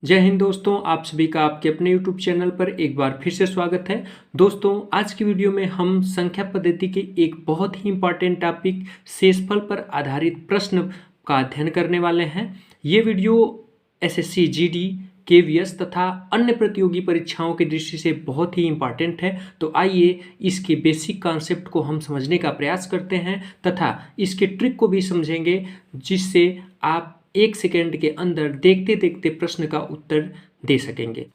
जय हिंद दोस्तों, आप सभी का आपके अपने YouTube चैनल पर एक बार फिर से स्वागत है। दोस्तों, आज की वीडियो में हम संख्या पद्धति के एक बहुत ही इंपॉर्टेंट टॉपिक शेषफल पर आधारित प्रश्न का अध्ययन करने वाले हैं। ये वीडियो एसएससी, जीडी, केवीएस तथा अन्य प्रतियोगी परीक्षाओं की दृष्टि से बहुत ही इंपॉर्टेंट है। तो आइए इसके बेसिक कॉन्सेप्ट को हम समझने का प्रयास करते हैं तथा इसके ट्रिक को भी समझेंगे, जिससे आप 1 सेकेंड के अंदर देखते देखते प्रश्न का उत्तर दे सकेंगे।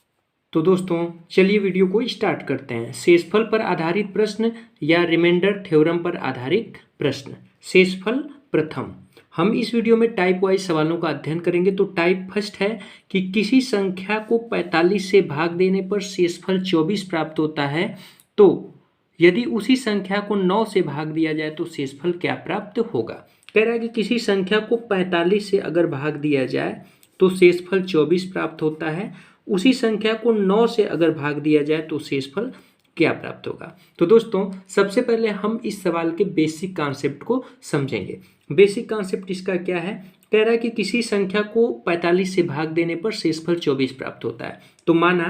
तो दोस्तों, चलिए वीडियो को स्टार्ट करते हैं। शेषफल पर आधारित प्रश्न या रिमाइंडर थ्योरम पर आधारित प्रश्न। शेषफल प्रथम। हम इस वीडियो में टाइप वाइज सवालों का अध्ययन करेंगे। तो टाइप फर्स्ट है कि किसी संख्या को 45 से भाग देने पर शेषफल 24 प्राप्त होता है, तो यदि उसी संख्या को 9 से भाग दिया जाए तो शेषफल क्या प्राप्त होगा। कह रहा है कि किसी संख्या को 45 से अगर भाग दिया जाए तो शेषफल 24 प्राप्त होता है। उसी संख्या को 9 से अगर भाग दिया जाए तो शेषफल क्या प्राप्त होगा। तो दोस्तों, सबसे पहले हम इस सवाल के बेसिक कॉन्सेप्ट को समझेंगे। बेसिक कॉन्सेप्ट इसका क्या है। कह रहा है कि किसी संख्या को 45 से भाग देने पर शेषफल 24 प्राप्त होता है। तो माना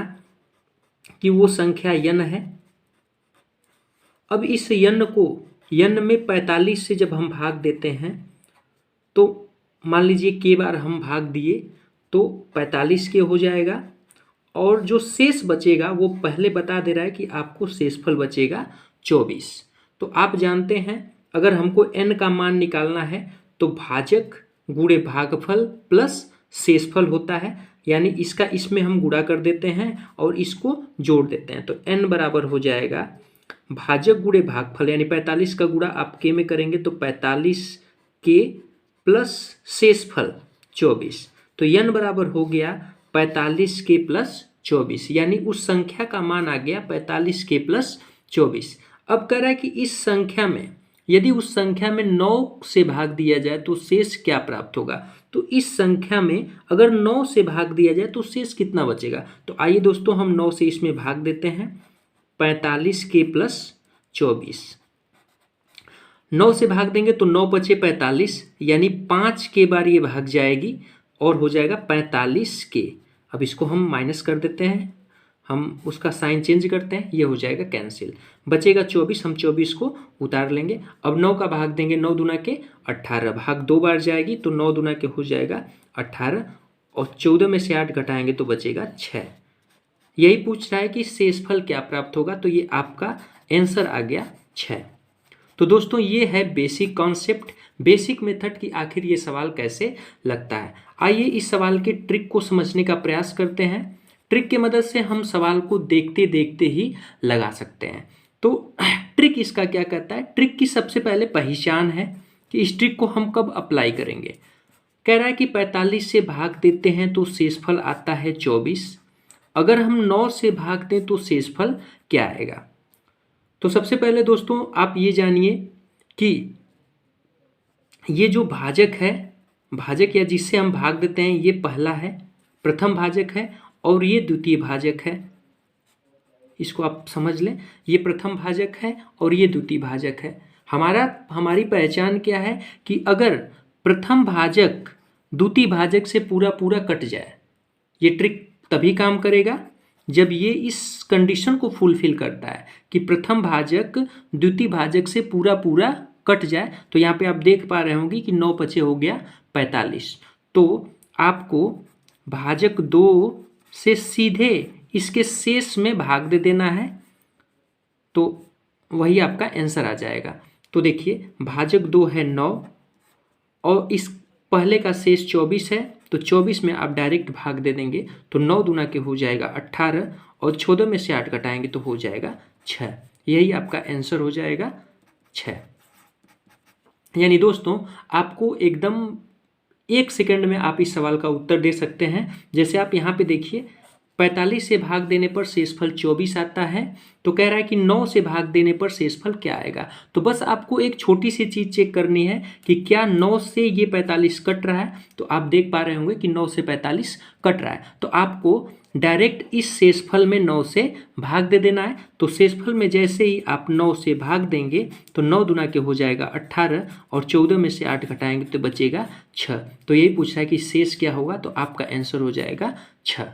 कि वो संख्या n है। अब इस n में 45 से जब हम भाग देते हैं तो मान लीजिए k बार हम भाग दिए तो 45 के हो जाएगा, और जो शेष बचेगा वो पहले बता दे रहा है कि आपको शेषफल बचेगा 24। तो आप जानते हैं, अगर हमको n का मान निकालना है तो भाजक गुणे भागफल प्लस शेषफल होता है, यानी इसका इसमें हम गुणा कर देते हैं और इसको जोड़ देते हैं। तो n बराबर हो जाएगा भाजक गुणे भागफल, यानी 45 का गुणा आप के में करेंगे तो 45 के प्लस शेषफल 24। तो n बराबर हो गया 45 के प्लस 24, यानी उस संख्या का मान आ गया 45 के प्लस 24। अब कह रहा है कि इस संख्या में यदि उस संख्या में 9 से भाग दिया जाए तो शेष क्या प्राप्त होगा। तो इस संख्या में अगर 9 से भाग दिया जाए तो शेष कितना बचेगा। तो आइए दोस्तों, हम 9 से इसमें भाग देते हैं। 45 के प्लस 24, 9 से भाग देंगे तो 9 बचे 45, यानी 5 के बार ये भाग जाएगी और हो जाएगा 45 के। अब इसको हम माइनस कर देते हैं, हम उसका साइन चेंज करते हैं, ये हो जाएगा कैंसिल। बचेगा 24, हम 24 को उतार लेंगे। अब 9 का भाग देंगे, 9 दूना के 18, भाग 2 बार जाएगी तो 9 दूना के हो जाएगा 18, और 14 में से 8 घटाएंगे तो बचेगा 6। यही पूछ रहा है कि शेषफल क्या प्राप्त होगा। तो ये आपका आंसर आ गया 6। तो दोस्तों, ये है बेसिक कॉन्सेप्ट, बेसिक मेथड कि आखिर ये सवाल कैसे लगता है। आइए इस सवाल के ट्रिक को समझने का प्रयास करते हैं। ट्रिक की मदद से हम सवाल को देखते देखते ही लगा सकते हैं। तो ट्रिक इसका क्या कहता है। ट्रिक की सबसे पहले पहचान है कि इस ट्रिक को हम कब अप्लाई करेंगे। कह रहा है कि 45 से भाग देते हैं तो शेषफल आता है 24। अगर हम 9 से भाग दें तो शेषफल क्या आएगा। तो सबसे पहले दोस्तों, आप ये जानिए कि ये जो भाजक है, भाजक या जिससे हम भाग देते हैं, ये पहला है, प्रथम भाजक है, और ये द्वितीय भाजक है। इसको आप समझ लें, ये प्रथम भाजक है और ये द्वितीय भाजक है। हमारी पहचान क्या है कि अगर प्रथम भाजक द्वितीय भाजक से पूरा पूरा कट जाए, ये ट्रिक तभी काम करेगा जब ये इस कंडीशन को फुलफिल करता है कि प्रथम भाजक द्वितीय भाजक से पूरा पूरा कट जाए। तो यहाँ पे आप देख पा रहे होंगे कि 9 पचे हो गया 45। तो आपको भाजक 2 से सीधे इसके शेष में भाग दे देना है, तो वही आपका आंसर आ जाएगा। तो देखिए, भाजक 2 है 9 और इस पहले का शेष 24 है, तो 24 में आप डायरेक्ट भाग दे देंगे तो 9 दूना के हो जाएगा 18, और 14 में से 8 घटाएंगे तो हो जाएगा 6। यही आपका आंसर हो जाएगा 6। यानी दोस्तों, आपको एकदम 1 सेकंड में आप इस सवाल का उत्तर दे सकते हैं। जैसे आप यहाँ पे देखिए, 45 से भाग देने पर शेषफल 24 आता है। तो कह रहा है कि 9 से भाग देने पर शेषफल क्या आएगा। तो बस आपको एक छोटी सी चीज़ चेक करनी है कि क्या 9 से ये 45 कट रहा है। तो आप देख पा रहे होंगे कि 9 से 45 कट रहा है। तो आपको डायरेक्ट इस शेषफल में 9 से भाग दे देना है। तो शेषफल में जैसे ही आप 9 से भाग देंगे तो 9 दूना के हो जाएगा 18 और 14 में से 8 घटाएंगे तो बचेगा 6। तो यही पूछ रहा है कि शेष क्या होगा, तो आपका आंसर हो जाएगा 6।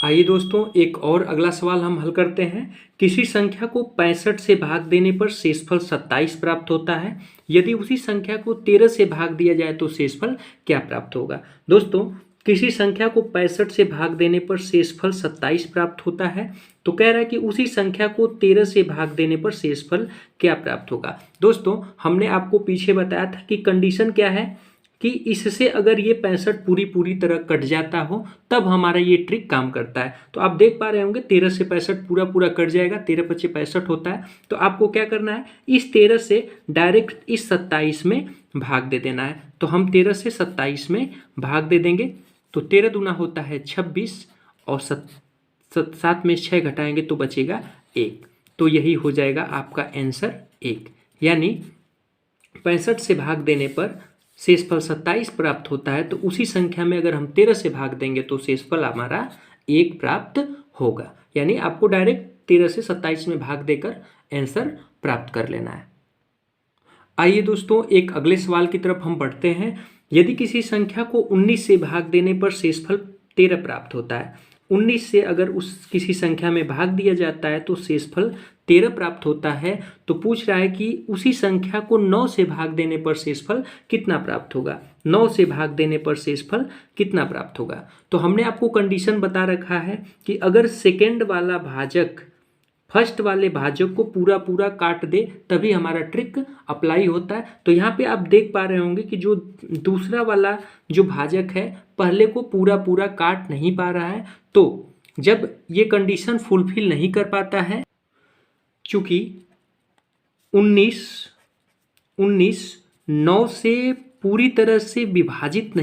आइए दोस्तों एक और अगला सवाल हम हल करते हैं। किसी संख्या को 65 से भाग देने पर शेषफल 27 प्राप्त होता है। यदि उसी संख्या को 13 से भाग दिया जाए तो शेषफल क्या प्राप्त होगा। दोस्तों किसी संख्या को 65 से भाग देने पर शेषफल 27 प्राप्त होता है। तो कह रहा है कि उसी संख्या को 13 से भाग देने पर शेषफल क्या प्राप्त होगा। दोस्तों हमने आपको पीछे बताया था कि कंडीशन क्या है कि इससे अगर ये 65 पूरी तरह कट जाता हो तब हमारा ये ट्रिक काम करता है। तो आप देख पा रहे होंगे 13 से 65 पूरा कट जाएगा, 13 पच्चीस 65 होता है। तो आपको क्या करना है, इस 13 से डायरेक्ट इस 27 में भाग दे देना है। तो हम 13 से 27 में भाग दे देंगे तो 13 दूना होता है 26 और 7 में 6 घटाएंगे तो बचेगा 1। तो यही हो जाएगा आपका आंसर 1। यानी 65 से भाग देने पर शेषफल 27 प्राप्त होता है। तो उसी संख्या में अगर हम 13 से भाग देंगे तो शेषफल हमारा 1 प्राप्त होगा। यानी आपको डायरेक्ट 13 से 27 में भाग देकर आंसर प्राप्त कर लेना है। आइए दोस्तों एक अगले सवाल की तरफ हम बढ़ते हैं। यदि किसी संख्या को 19 से भाग देने पर शेषफल 13 प्राप्त होता है। 19 से अगर उस किसी संख्या में भाग दिया जाता है तो शेषफल 13 प्राप्त होता है। तो पूछ रहा है कि उसी संख्या को 9 से भाग देने पर शेषफल कितना प्राप्त होगा। 9 से भाग देने पर शेषफल कितना प्राप्त होगा। तो हमने आपको कंडीशन बता रखा है कि अगर सेकेंड वाला भाजक फर्स्ट वाले भाजक को पूरा काट दे तभी हमारा ट्रिक अप्लाई होता है। तो यहाँ पे आप देख पा रहे होंगे कि जो दूसरा वाला जो भाजक है पहले को पूरा काट नहीं पा रहा है। तो जब ये कंडीशन फुलफिल नहीं कर पाता है, चूंकि 19 9 से पूरी तरह से विभाजित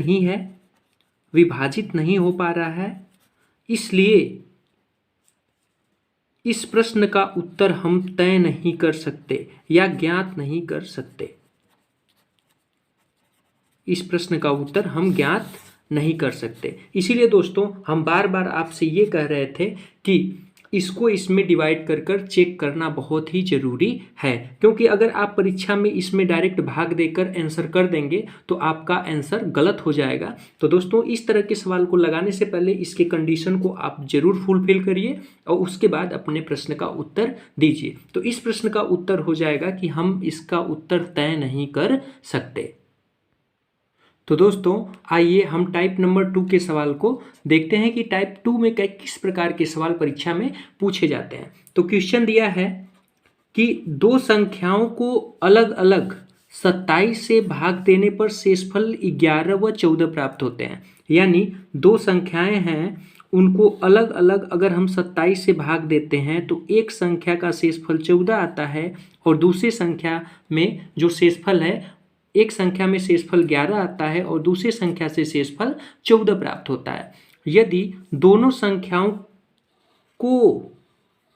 नहीं हो पा रहा है, इसलिए इस प्रश्न का उत्तर हम तय नहीं कर सकते या ज्ञात नहीं कर सकते। इस प्रश्न का उत्तर हम ज्ञात नहीं कर सकते। इसीलिए दोस्तों हम बार बार आपसे ये कह रहे थे कि इसको इसमें डिवाइड कर चेक करना बहुत ही ज़रूरी है, क्योंकि अगर आप परीक्षा में इसमें डायरेक्ट भाग देकर आंसर कर देंगे तो आपका आंसर गलत हो जाएगा। तो दोस्तों इस तरह के सवाल को लगाने से पहले इसके कंडीशन को आप जरूर फुलफिल करिए और उसके बाद अपने प्रश्न का उत्तर दीजिए। तो इस प्रश्न का उत्तर हो जाएगा कि हम इसका उत्तर तय नहीं कर सकते। तो दोस्तों आइए हम टाइप नंबर 2 के सवाल को देखते हैं कि टाइप 2 में किस प्रकार के सवाल परीक्षा में पूछे जाते हैं। तो क्वेश्चन दिया है कि दो संख्याओं को अलग अलग 27 से भाग देने पर शेषफल 11 व 14 प्राप्त होते हैं। यानी दो संख्याएं हैं, उनको अलग अलग अगर हम 27 से भाग देते हैं तो एक संख्या का शेषफल 14 आता है और दूसरी संख्या में जो शेषफल है, एक संख्या में शेषफल 11 आता है और दूसरी संख्या से शेषफल 14 प्राप्त होता है। यदि दोनों संख्याओं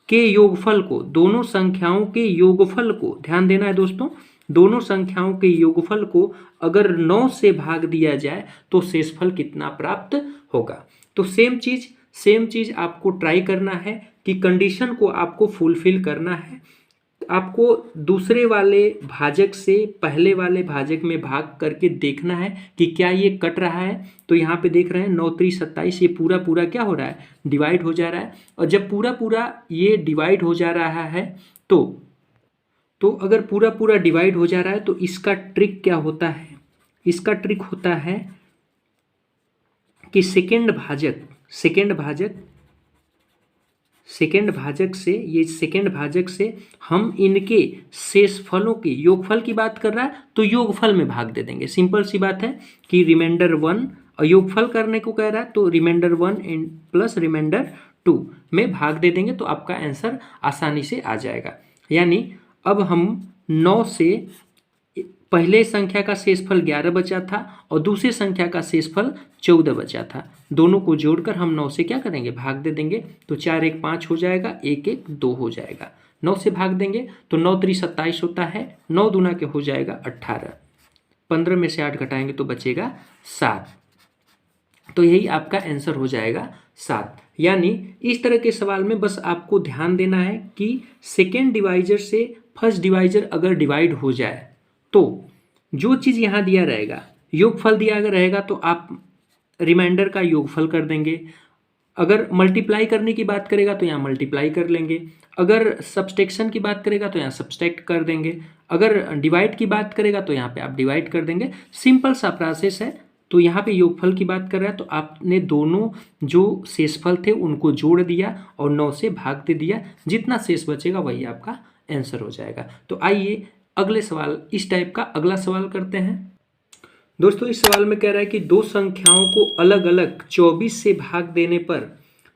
के योगफल को ध्यान देना है दोस्तों, दोनों संख्याओं के योगफल को अगर 9 से भाग दिया जाए तो शेषफल कितना प्राप्त होगा। तो सेम चीज आपको ट्राई करना है कि कंडीशन को आपको फुलफिल करना है। आपको दूसरे वाले भाजक से पहले वाले भाजक में भाग करके देखना है कि क्या ये कट रहा है। तो यहाँ पे देख रहे हैं 9 3 27, ये पूरा क्या हो रहा है, डिवाइड हो जा रहा है। और जब पूरा ये डिवाइड हो जा रहा है तो अगर पूरा डिवाइड हो जा रहा है तो इसका ट्रिक क्या होता है, इसका ट्रिक होता है कि सेकेंड भाजक से हम इनके शेषफलों के योगफल की बात कर रहा है तो योगफल में भाग दे देंगे। सिंपल सी बात है कि रिमाइंडर 1 और योगफल करने को कह रहा है तो रिमाइंडर 1 प्लस रिमाइंडर 2 में भाग दे देंगे तो आपका आंसर आसानी से आ जाएगा। यानी अब हम 9 से पहले संख्या का शेषफल 11 बचा था और दूसरी संख्या का शेषफल 14 बचा था। दोनों को जोड़कर हम 9 से क्या करेंगे, भाग दे देंगे। तो 4 1 5 हो जाएगा, 1 1 2 हो जाएगा। 9 से भाग देंगे तो 9 3 27 होता है, 9 दूना के हो जाएगा 18। 15 में से 8 घटाएंगे तो बचेगा 7। तो यही आपका आंसर हो जाएगा 7। यानी इस तरह के सवाल में बस आपको ध्यान देना है कि सेकेंड डिवाइजर से फर्स्ट डिवाइजर अगर डिवाइड हो जाए तो जो चीज़ यहाँ दिया रहेगा, योगफल दिया अगर रहेगा तो आप रिमाइंडर का योगफल कर देंगे। अगर मल्टीप्लाई करने की बात करेगा तो यहाँ मल्टीप्लाई कर लेंगे। अगर सब्सट्रैक्शन की बात करेगा तो यहाँ सब्सट्रैक्ट कर देंगे। अगर डिवाइड की बात करेगा तो यहाँ पे आप डिवाइड कर देंगे। सिंपल सा प्रोसेस है। तो यहाँ पे योगफल की बात कर रहा है तो आपने दोनों जो शेषफल थे उनको जोड़ दिया और 9 से भाग दे दिया। जितना शेष बचेगा वही आपका आंसर हो जाएगा। तो आइए अगले सवाल, इस टाइप का अगला सवाल करते हैं। दोस्तों इस सवाल में कह रहा है कि दो संख्याओं को अलग अलग 24 से भाग देने पर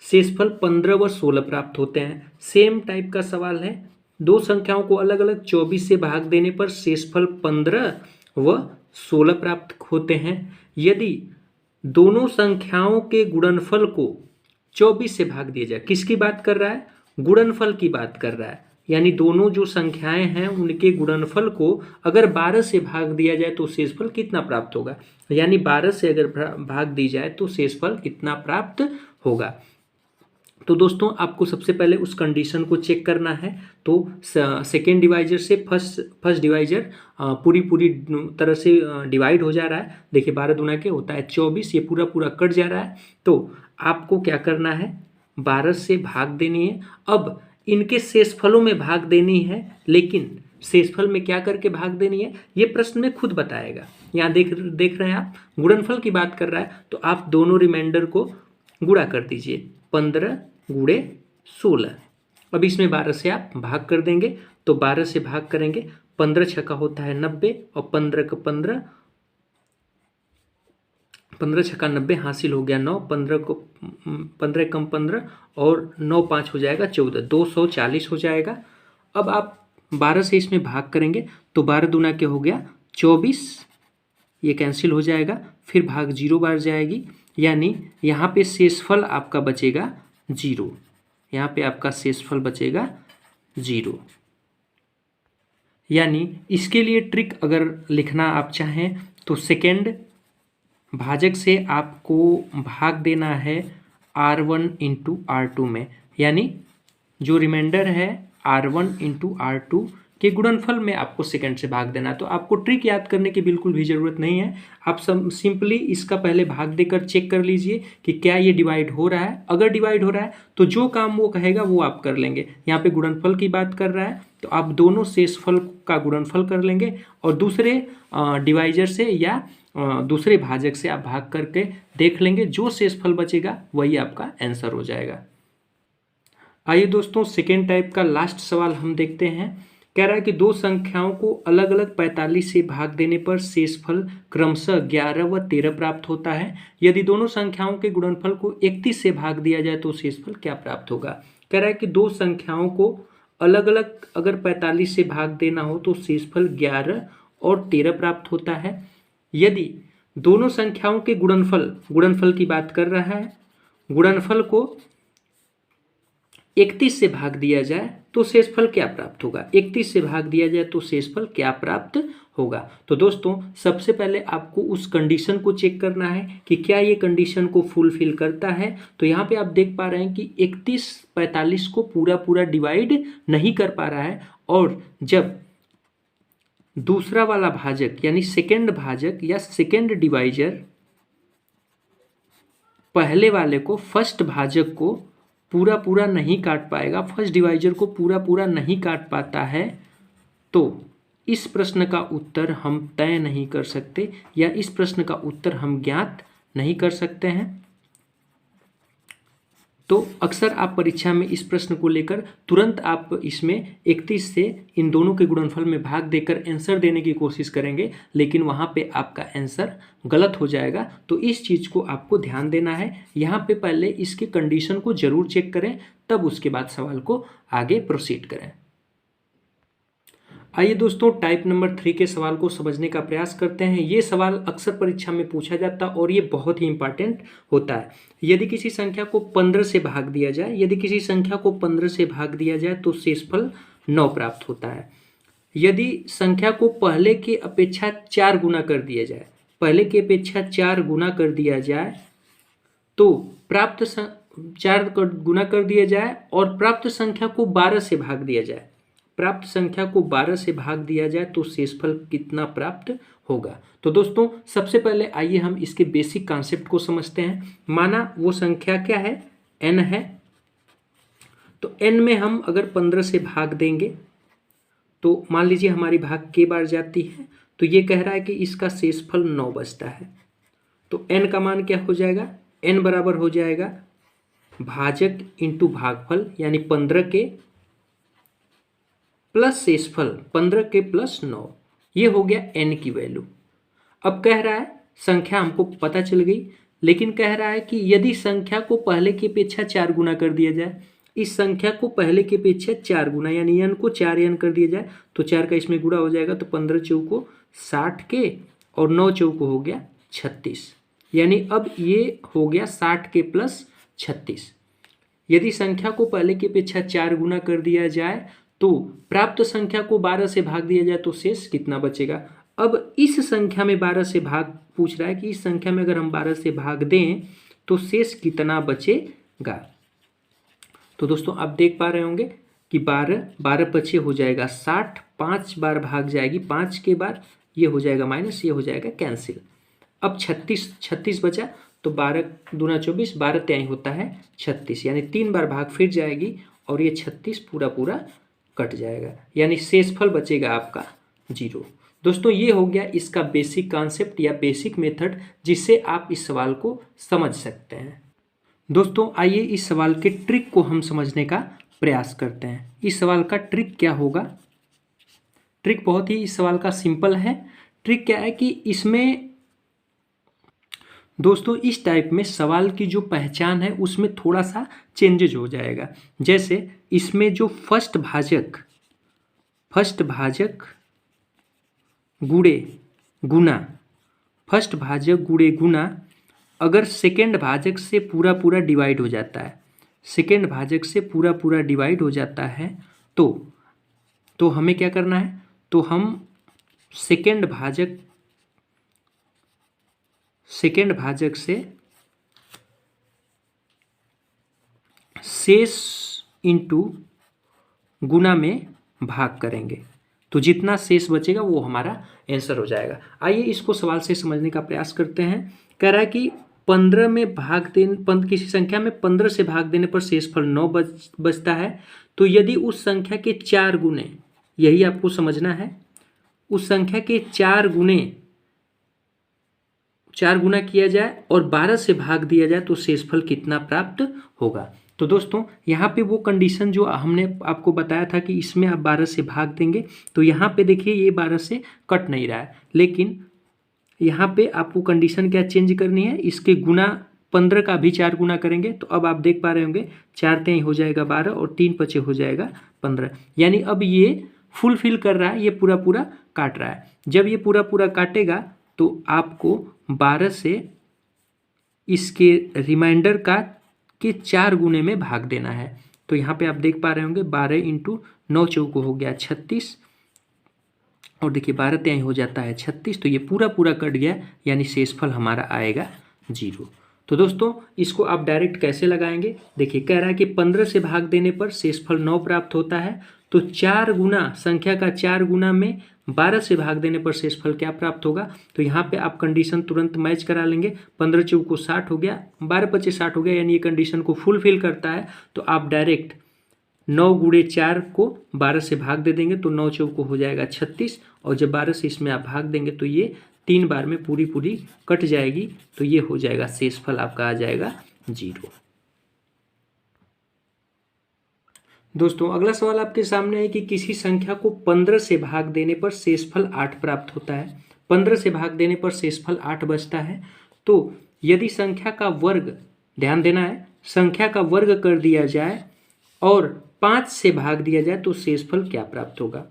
शेषफल 15 व 16 प्राप्त होते हैं। सेम टाइप का सवाल है। दो संख्याओं को अलग अलग 24 से भाग देने पर शेषफल 15 व 16 प्राप्त होते हैं। यदि दोनों संख्याओं के गुणनफल को 24 से भाग दिया जाए, किसकी बात कर रहा है, गुणनफल की बात कर रहा है। यानी दोनों जो संख्याएं हैं उनके गुणनफल को अगर 12 से भाग दिया जाए तो शेषफल कितना प्राप्त होगा। यानी 12 से अगर भाग दी जाए तो शेषफल कितना प्राप्त होगा। तो दोस्तों आपको सबसे पहले उस कंडीशन को चेक करना है। तो सेकेंड डिवाइजर से फर्स्ट डिवाइजर पूरी तरह से डिवाइड हो जा रहा है। देखिए 12 दूना के होता है 24, ये पूरा कट जा रहा है। तो आपको क्या करना है, 12 से भाग देनी है। अब इनके शेषफलों में भाग देनी है, लेकिन शेषफल में क्या करके भाग देनी है ये प्रश्न में खुद बताएगा। यहाँ देख रहे हैं आप, गुणनफल की बात कर रहा है तो आप दोनों रिमाइंडर को गुणा कर दीजिए। 15 गुणे 16। अब इसमें 12 से आप भाग कर देंगे तो 12 से भाग करेंगे, 15 छक्का होता है 90 और 15 का 15, 15 छक्का 90 हासिल हो गया 9। 15 कम 15 और 9 5 हो जाएगा 14, 240 हो जाएगा। अब आप 12 से इसमें भाग करेंगे तो 12 दूना के हो गया 24, ये कैंसिल हो जाएगा। फिर भाग 0 बार जाएगी, यानी यहाँ पे शेषफल आपका बचेगा 0। यहाँ पे आपका शेषफल बचेगा 0। यानी इसके लिए ट्रिक अगर लिखना आप चाहें तो सेकेंड भाजक से आपको भाग देना है R1 इंटू R2 में। यानी जो रिमाइंडर है R1 इंटू R2 के गुणनफल में आपको सेकंड से भाग देना। तो आपको ट्रिक याद करने की बिल्कुल भी ज़रूरत नहीं है। आप सिंपली इसका पहले भाग देकर चेक कर लीजिए कि क्या ये डिवाइड हो रहा है। अगर डिवाइड हो रहा है तो जो काम वो कहेगा वो आप कर लेंगे। यहाँ पे गुणनफल की बात कर रहा है तो आप दोनों शेषफल का गुणनफल कर लेंगे और दूसरे डिवाइजर से या दूसरे भाजक से आप भाग करके देख लेंगे। जो शेषफल बचेगा वही आपका आंसर हो जाएगा। आइए दोस्तों सेकेंड टाइप का लास्ट सवाल हम देखते हैं। कह रहा है कि दो संख्याओं को अलग अलग 45 से भाग देने पर शेषफल क्रमशः 11 व 13 प्राप्त होता है। यदि दोनों संख्याओं के गुणनफल को 31 से भाग दिया जाए तो शेषफल क्या प्राप्त होगा। कह रहा है कि दो संख्याओं को अलग अलग अगर 45 से भाग देना हो तो शेषफल 11 और 13 प्राप्त होता है। यदि दोनों संख्याओं के गुणनफल की बात कर रहा है, गुणनफल को 31 से भाग दिया जाए तो शेषफल क्या प्राप्त होगा। 31 से भाग दिया जाए तो शेषफल क्या प्राप्त होगा। तो दोस्तों सबसे पहले आपको उस कंडीशन को चेक करना है कि क्या ये कंडीशन को फुलफिल करता है। तो यहाँ पे आप देख पा रहे हैं कि 31 45 को पूरा डिवाइड नहीं कर पा रहा है, और जब दूसरा वाला भाजक यानी सेकेंड भाजक या सेकेंड डिवाइजर पहले वाले को फर्स्ट भाजक को पूरा नहीं काट पाएगा, फर्स्ट डिवाइजर को पूरा नहीं काट पाता है, तो इस प्रश्न का उत्तर हम तय नहीं कर सकते या इस प्रश्न का उत्तर हम ज्ञात नहीं कर सकते हैं। तो अक्सर आप परीक्षा में इस प्रश्न को लेकर तुरंत आप इसमें 31 से इन दोनों के गुणनफल में भाग देकर आंसर देने की कोशिश करेंगे, लेकिन वहाँ पे आपका आंसर गलत हो जाएगा। तो इस चीज़ को आपको ध्यान देना है। यहाँ पे पहले इसके कंडीशन को जरूर चेक करें, तब उसके बाद सवाल को आगे प्रोसीड करें। आइए दोस्तों टाइप नंबर 3 के सवाल को समझने का प्रयास करते हैं। ये सवाल अक्सर परीक्षा में पूछा जाता है और ये बहुत ही इंपॉर्टेंट होता है। यदि किसी संख्या को 15 से भाग दिया जाए, यदि किसी संख्या को 15 से भाग दिया जाए तो शेषफल 9 प्राप्त होता है। यदि संख्या को पहले की अपेक्षा 4 गुना कर दिया जाए, पहले की अपेक्षा 4 गुना कर दिया जाए तो प्राप्त 4 गुना कर दिया जाए और प्राप्त संख्या को 12 से भाग दिया जाए, प्राप्त संख्या को 12 से भाग दिया जाए तो शेषफल कितना प्राप्त होगा। तो दोस्तों सबसे पहले आइए हम इसके बेसिक कॉन्सेप्ट को समझते हैं। माना वो संख्या क्या है, n है, तो n में हम अगर 15 से भाग देंगे तो मान लीजिए हमारी भाग k बार जाती है, तो ये कह रहा है कि इसका शेषफल 9 बचता है। तो n का मान क्या हो जाएगा, n बराबर हो जाएगा भाजक इंटू भागफल, यानी 15 के प्लस शेषफल 15 के प्लस 9, ये हो गया n की वैल्यू। अब कह रहा है संख्या हमको पता चल गई, लेकिन कह रहा है कि यदि संख्या को पहले की अपेक्षा 4 गुना कर दिया जाए, इस संख्या को पहले की अपेक्षा 4 गुना यानी n को 4n कर दिया जाए तो 4 का इसमें गुणा हो जाएगा, तो 15 चौको 60 के और 9 चौको हो गया 36, यानी अब ये हो गया 60 के प्लस 36। यदि संख्या को पहले की अपेक्षा 4 गुना कर दिया जाए तो प्राप्त संख्या को 12 से भाग दिया जाए तो शेष कितना बचेगा। अब इस संख्या में 12 से भाग पूछ रहा है कि इस संख्या में अगर हम 12 से भाग दें तो शेष कितना बचेगा। तो दोस्तों आप देख पा रहे होंगे कि 12 पचे हो जाएगा 60, 5 बार भाग जाएगी, 5 के बार ये हो जाएगा माइनस, ये हो जाएगा कैंसिल। अब 36 बचा, तो 12 दूना 24, 12 त्याई होता है 36, यानी 3 बार भाग फिर जाएगी और ये 36 पूरा कट जाएगा, यानी शेषफल बचेगा आपका 0। दोस्तों ये हो गया इसका बेसिक कॉन्सेप्ट या बेसिक मेथड, जिससे आप इस सवाल को समझ सकते हैं। दोस्तों आइए इस सवाल के ट्रिक को हम समझने का प्रयास करते हैं। इस सवाल का ट्रिक क्या होगा। ट्रिक बहुत ही इस सवाल का सिंपल है। ट्रिक क्या है कि इसमें दोस्तों इस टाइप में सवाल की जो पहचान है उसमें थोड़ा सा चेंजेज हो जाएगा। जैसे इसमें जो फर्स्ट भाजक गुणे गुना, फर्स्ट भाजक गुणे गुना अगर सेकेंड भाजक से पूरा डिवाइड हो जाता है, सेकेंड भाजक से पूरा डिवाइड हो जाता है तो हमें क्या करना है, तो हम सेकेंड भाजक से शेष इंटू गुना में भाग करेंगे, तो जितना शेष बचेगा वो हमारा आंसर हो जाएगा। आइए इसको सवाल से समझने का प्रयास करते हैं। कह रहा है कि 15 में भाग देने, किसी संख्या में 15 से भाग देने पर शेषफल 9 बचता है, तो यदि उस संख्या के 4 गुने, यही आपको समझना है, उस संख्या के 4 गुना किया जाए और 12 से भाग दिया जाए तो शेषफल कितना प्राप्त होगा। तो दोस्तों यहाँ पे वो कंडीशन जो हमने आपको बताया था कि इसमें आप 12 से भाग देंगे, तो यहाँ पे देखिए ये 12 से कट नहीं रहा है, लेकिन यहाँ पे आपको कंडीशन क्या चेंज करनी है, इसके गुना 15 का भी 4 गुना करेंगे, तो अब आप देख पा रहे होंगे 4 त्याई हो जाएगा 12 और 3 पचे हो जाएगा 15, यानी अब ये फुलफिल कर रहा है, ये पूरा काट रहा है। जब ये पूरा काटेगा तो आपको 12 से इसके रिमाइंडर के 4 गुने में भाग देना है। तो यहाँ पे आप देख पा रहे होंगे 12 इंटू 9 चौको हो गया 36, और देखिए 12 त्याई हो जाता है 36, तो ये पूरा कट गया, यानी शेषफल हमारा आएगा 0। तो दोस्तों इसको आप डायरेक्ट कैसे लगाएंगे, देखिए कह रहा है कि 15 से भाग देने पर शेषफल 9 प्राप्त होता है, तो 4 गुना, संख्या का 4 गुना में 12 से भाग देने पर शेषफल क्या प्राप्त होगा। तो यहाँ पे आप कंडीशन तुरंत मैच करा लेंगे, 15 चौको 60 हो गया, 12 पचे 60 हो गया, यानी ये कंडीशन को फुलफिल करता है। तो आप डायरेक्ट 9 गुणे 4 को 12 से भाग दे देंगे, तो 9 चौको हो जाएगा 36, और जब 12 से इसमें आप भाग देंगे तो ये 3 बार में पूरी कट जाएगी, तो ये हो जाएगा शेषफल आपका आ जाएगा 0। दोस्तों अगला सवाल आपके सामने है कि किसी संख्या को 15 से भाग देने पर शेषफल 8 प्राप्त होता है। 15 से भाग देने पर शेषफल 8 बचता है, तो यदि संख्या का वर्ग, ध्यान देना है, संख्या का वर्ग कर दिया जाए और 5 से भाग दिया जाए तो शेषफल क्या प्राप्त होगा।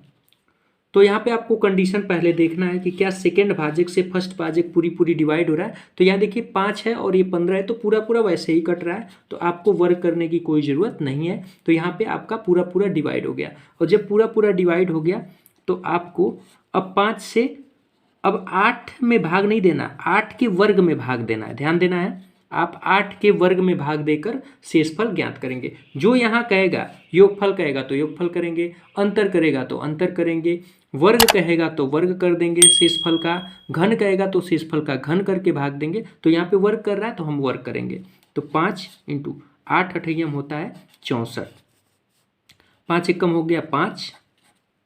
तो यहाँ पे आपको कंडीशन पहले देखना है कि क्या सेकेंड भाजक से फर्स्ट भाजक पूरी पूरी डिवाइड हो रहा है। तो यहाँ देखिए 5 है और ये 15 है, तो पूरा पूरा वैसे ही कट रहा है, तो आपको वर्क करने की कोई ज़रूरत नहीं है। तो यहाँ पे आपका पूरा पूरा डिवाइड हो गया, और जब पूरा पूरा डिवाइड हो गया तो आपको अब 5 से अब 8 में भाग नहीं देना, 8 के वर्ग में भाग देना है। ध्यान देना है, आप 8 के वर्ग में भाग देकर शेषफल ज्ञात करेंगे। जो यहाँ कहेगा योगफल कहेगा तो योगफल करेंगे, अंतर करेगा तो अंतर करेंगे, वर्ग कहेगा तो वर्ग कर देंगे शेषफल का, घन कहेगा तो शेषफल का घन करके भाग देंगे। तो यहाँ पे वर्ग कर रहा है तो हम वर्ग करेंगे। तो 5 × 8 अठैयम होता है 64। 5 एकम हो गया 5,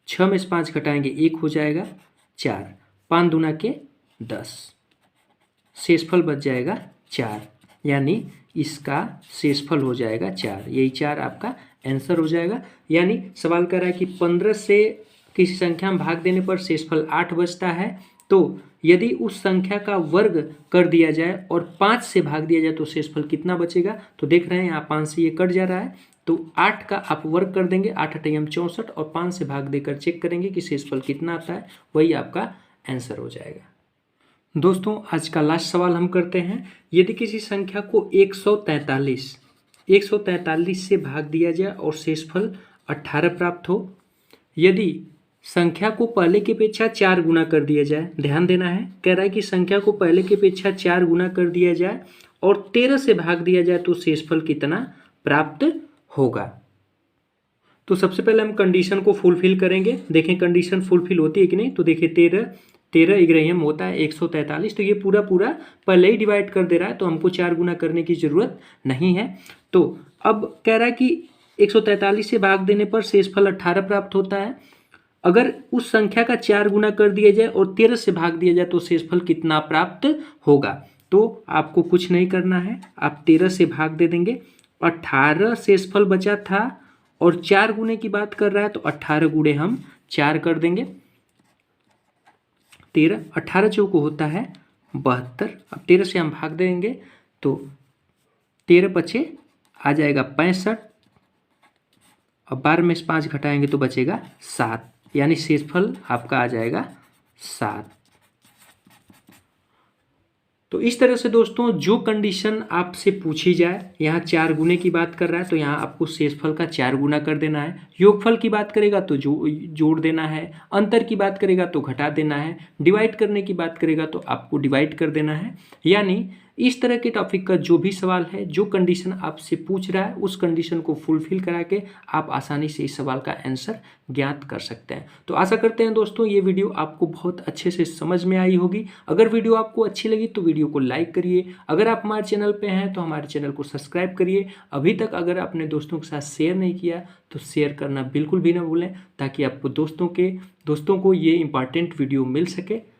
6 में से 5 घटाएंगे 1 हो जाएगा 4, 5 दूना के 10, शेषफल बच जाएगा 4, यानी इसका शेषफल हो जाएगा 4। यही 4 आपका आंसर हो जाएगा। यानी सवाल कर रहा है कि 15 से किसी संख्या में भाग देने पर शेषफल 8 बचता है, तो यदि उस संख्या का वर्ग कर दिया जाए और 5 से भाग दिया जाए तो शेषफल कितना बचेगा। तो देख रहे हैं यहाँ 5 से ये कट जा रहा है, तो 8 का आप वर्ग कर देंगे, 8 अठैयम 64, और 5 से भाग देकर चेक करेंगे कि शेषफल कितना आता है, वही आपका आंसर हो जाएगा। दोस्तों आज का लास्ट सवाल हम करते हैं। यदि किसी संख्या को 143 से भाग दिया जाए और शेषफल 18 प्राप्त हो, यदि संख्या को पहले की अपेक्षा 4 गुना कर दिया जाए। ध्यान देना है, कह रहा है कि संख्या को पहले की अपेक्षा 4 गुना कर दिया जाए और 13 से भाग दिया जाए तो शेषफल कितना प्राप्त होगा। तो सबसे पहले हम कंडीशन को फुलफिल करेंगे, देखें कंडीशन फुलफिल होती है कि नहीं। तो देखिए 13 इग्रहियम होता है 143, तो ये पूरा पूरा पहले ही डिवाइड कर दे रहा है, तो हमको 4 गुना करने की ज़रूरत नहीं है। तो अब कह रहा है कि 143 से भाग देने पर शेषफल 18 प्राप्त होता है। अगर उस संख्या का 4 गुना कर दिया जाए और 13 से भाग दिया जाए तो शेषफल कितना प्राप्त होगा। तो आपको कुछ नहीं करना है, आप 13 से भाग दे देंगे, 18 शेषफल बचा था और 4 गुने की बात कर रहा है, तो 18 गुणे हम 4 कर देंगे। 13 18 चौको होता है 72, अब 13 से हम भाग देंगे तो 13 पचे आ जाएगा 65, अब 12 में से 5 घटाएंगे तो बचेगा 7, यानी शेषफल आपका आ जाएगा 7। तो इस तरह से दोस्तों जो कंडीशन आपसे पूछी जाए, यहाँ 4 गुने की बात कर रहा है तो यहाँ आपको शेषफल का 4 गुना कर देना है, योगफल की बात करेगा तो जोड़ देना है, अंतर की बात करेगा तो घटा देना है, डिवाइड करने की बात करेगा तो आपको डिवाइड कर देना है। यानी इस तरह के टॉपिक का जो भी सवाल है, जो कंडीशन आपसे पूछ रहा है, उस कंडीशन को फुलफिल करा के आप आसानी से इस सवाल का आंसर ज्ञात कर सकते हैं। तो आशा करते हैं दोस्तों ये वीडियो आपको बहुत अच्छे से समझ में आई होगी। अगर वीडियो आपको अच्छी लगी तो वीडियो को लाइक करिए, अगर आप हमारे चैनल पे हैं तो हमारे चैनल को सब्सक्राइब करिए। अभी तक अगर अपने दोस्तों के साथ शेयर नहीं किया तो शेयर करना बिल्कुल भी ना भूलें, ताकि आपको दोस्तों को ये इंपॉर्टेंट वीडियो मिल सके।